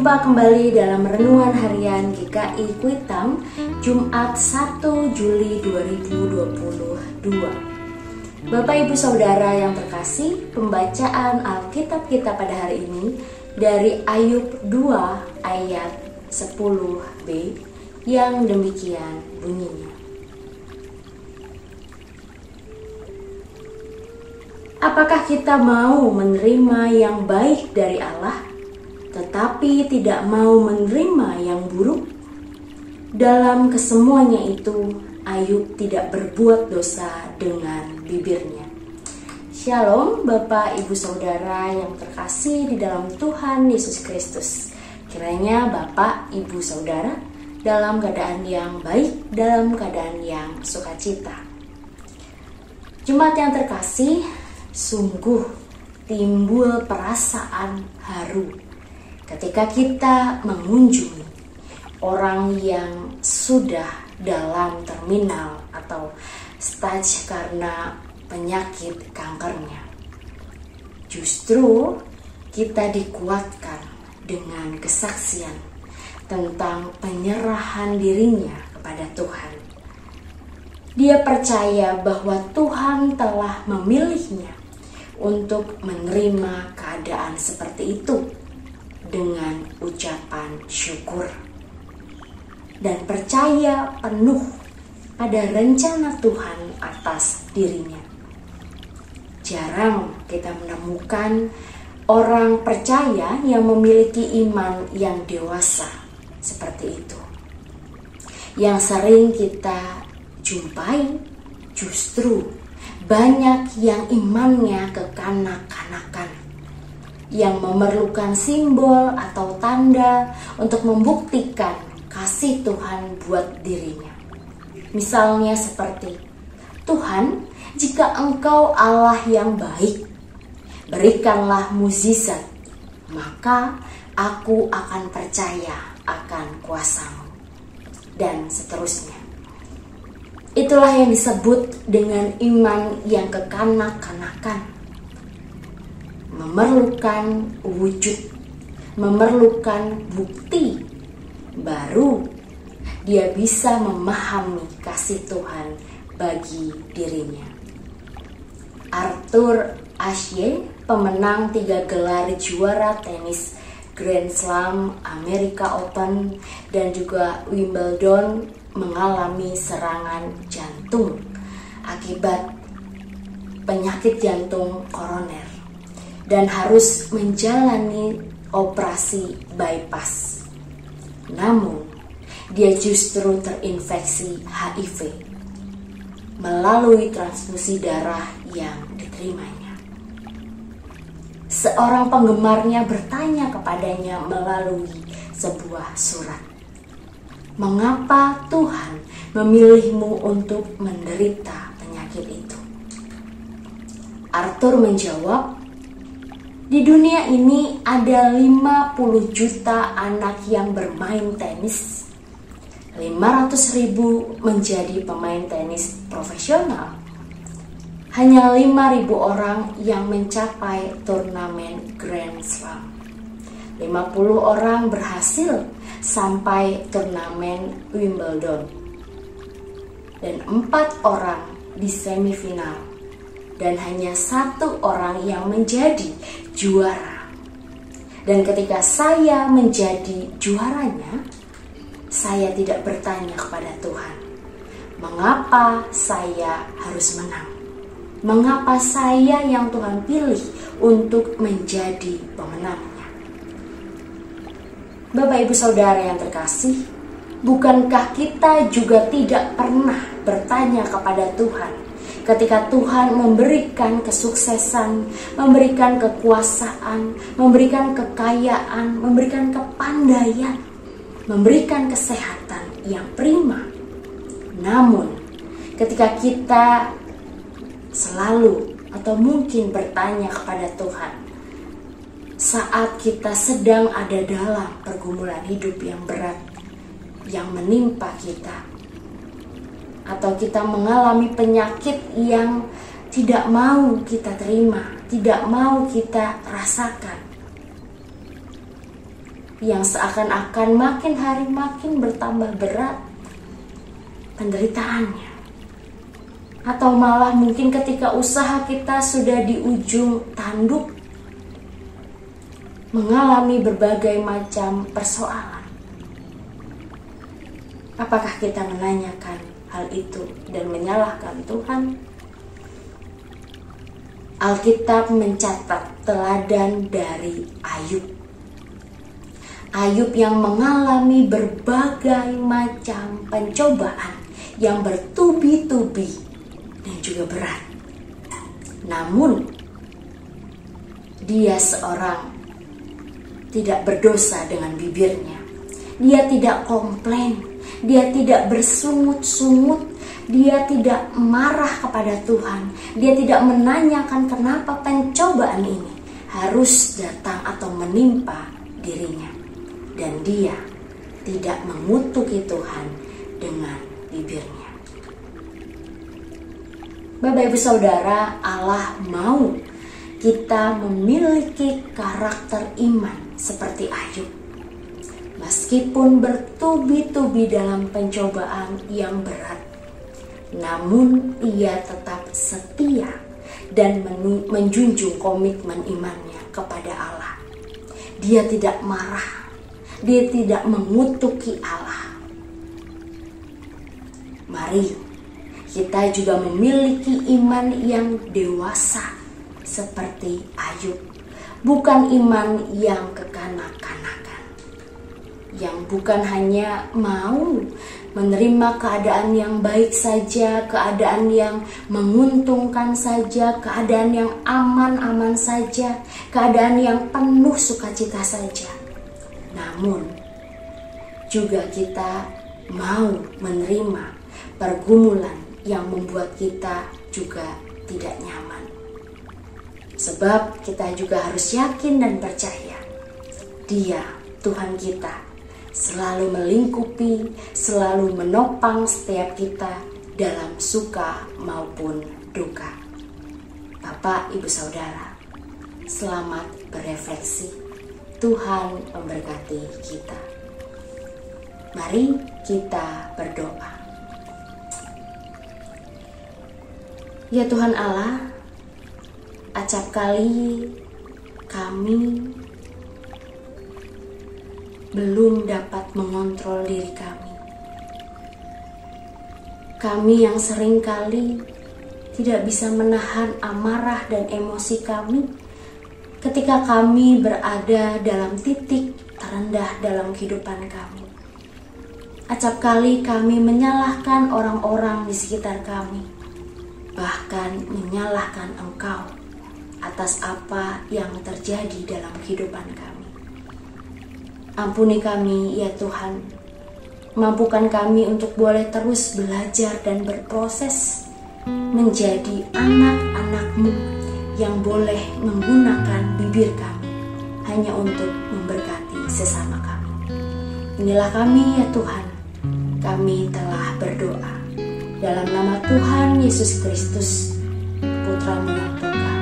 Jumpa kembali dalam Renungan Harian GKI Kuitang, Jumat 1 Juli 2022. Bapak Ibu Saudara yang terkasih, pembacaan Alkitab kita pada hari ini dari Ayub 2 ayat 10b yang demikian bunyinya. Apakah kita mau menerima yang baik dari Allah, tetapi tidak mau menerima yang buruk? Dalam kesemuanya itu, Ayub tidak berbuat dosa dengan bibirnya. Shalom Bapak Ibu Saudara yang terkasih di dalam Tuhan Yesus Kristus. Kiranya Bapak Ibu Saudara dalam keadaan yang baik, dalam keadaan yang sukacita. Jemaat yang terkasih, sungguh timbul perasaan haru ketika kita mengunjungi orang yang sudah dalam terminal atau stage karena penyakit kankernya. Justru kita dikuatkan dengan kesaksian tentang penyerahan dirinya kepada Tuhan. Dia percaya bahwa Tuhan telah memilihnya untuk menerima keadaan seperti itu dengan ucapan syukur dan percaya penuh pada rencana Tuhan atas dirinya. Jarang kita menemukan orang percaya yang memiliki iman yang dewasa seperti itu. Yang sering kita jumpai justru banyak yang imannya kekanak-kanakan, yang memerlukan simbol atau tanda untuk membuktikan kasih Tuhan buat dirinya. Misalnya seperti, Tuhan, jika Engkau Allah yang baik, berikanlah mukjizat, maka aku akan percaya akan kuasa-Mu. Dan seterusnya. Itulah yang disebut dengan iman yang kekanak-kanakan. Memerlukan wujud, memerlukan bukti, baru dia bisa memahami kasih Tuhan bagi dirinya. Arthur Ashe, pemenang 3 gelar juara tenis Grand Slam, America Open, dan juga Wimbledon, mengalami serangan jantung akibat penyakit jantung koroner dan harus menjalani operasi bypass. Namun, dia justru terinfeksi HIV melalui transfusi darah yang diterimanya. Seorang penggemarnya bertanya kepadanya melalui sebuah surat, "Mengapa Tuhan memilihmu untuk menderita penyakit itu?" Arthur menjawab, "Di dunia ini ada 50 juta anak yang bermain tenis. 500.000 menjadi pemain tenis profesional. Hanya 5.000 orang yang mencapai turnamen Grand Slam. 50 orang berhasil sampai turnamen Wimbledon. Dan 4 orang di semifinal. Dan hanya 1 orang yang menjadi juara. Dan ketika saya menjadi juaranya, saya tidak bertanya kepada Tuhan, mengapa saya harus menang? Mengapa saya yang Tuhan pilih untuk menjadi pemenangnya?" Bapak Ibu Saudara yang terkasih, bukankah kita juga tidak pernah bertanya kepada Tuhan ketika Tuhan memberikan kesuksesan, memberikan kekuasaan, memberikan kekayaan, memberikan kepandaian, memberikan kesehatan yang prima? Namun, ketika kita selalu atau mungkin bertanya kepada Tuhan saat kita sedang ada dalam pergumulan hidup yang berat yang menimpa kita, atau kita mengalami penyakit yang tidak mau kita terima, tidak mau kita rasakan, yang seakan-akan makin hari makin bertambah berat penderitaannya. Atau malah mungkin ketika usaha kita sudah di ujung tanduk, mengalami berbagai macam persoalan. Apakah kita menanyakan hal itu dan menyalahkan Tuhan? Alkitab mencatat teladan dari Ayub. Ayub yang mengalami berbagai macam pencobaan yang bertubi-tubi dan juga berat. Namun, dia seorang tidak berdosa dengan bibirnya. Dia tidak komplain, dia tidak bersungut-sungut, dia tidak marah kepada Tuhan. Dia tidak menanyakan kenapa pencobaan ini harus datang atau menimpa dirinya. Dan dia tidak mengutuki Tuhan dengan bibirnya. Bapak Ibu Saudara, Allah mau kita memiliki karakter iman seperti Ayub. Meskipun bertubi-tubi dalam pencobaan yang berat, namun ia tetap setia dan menjunjung komitmen imannya kepada Allah. Dia tidak marah, dia tidak mengutuki Allah. Mari kita juga memiliki iman yang dewasa seperti Ayub. Bukan iman yang kekanak-kanakan, yang bukan hanya mau menerima keadaan yang baik saja, keadaan yang menguntungkan saja, keadaan yang aman-aman saja, keadaan yang penuh sukacita saja. Namun juga kita mau menerima pergumulan yang membuat kita juga tidak nyaman. Sebab kita juga harus yakin dan percaya Dia, Tuhan kita, selalu melingkupi, selalu menopang setiap kita dalam suka maupun duka. Bapak, Ibu, Saudara, selamat berefleksi. Tuhan memberkati kita. Mari kita berdoa. Ya Tuhan Allah, acap kali kami belum dapat mengontrol diri kami. Kami yang seringkali tidak bisa menahan amarah dan emosi kami ketika kami berada dalam titik terendah dalam kehidupan kami. Acap kali kami menyalahkan orang-orang di sekitar kami, bahkan menyalahkan Engkau atas apa yang terjadi dalam kehidupan kami. Ampuni kami ya Tuhan, mampukan kami untuk boleh terus belajar dan berproses menjadi anak-anak-Mu yang boleh menggunakan bibir kami hanya untuk memberkati sesama kami. Inilah kami ya Tuhan, kami telah berdoa dalam nama Tuhan Yesus Kristus, Putra-Mu yang tunggal.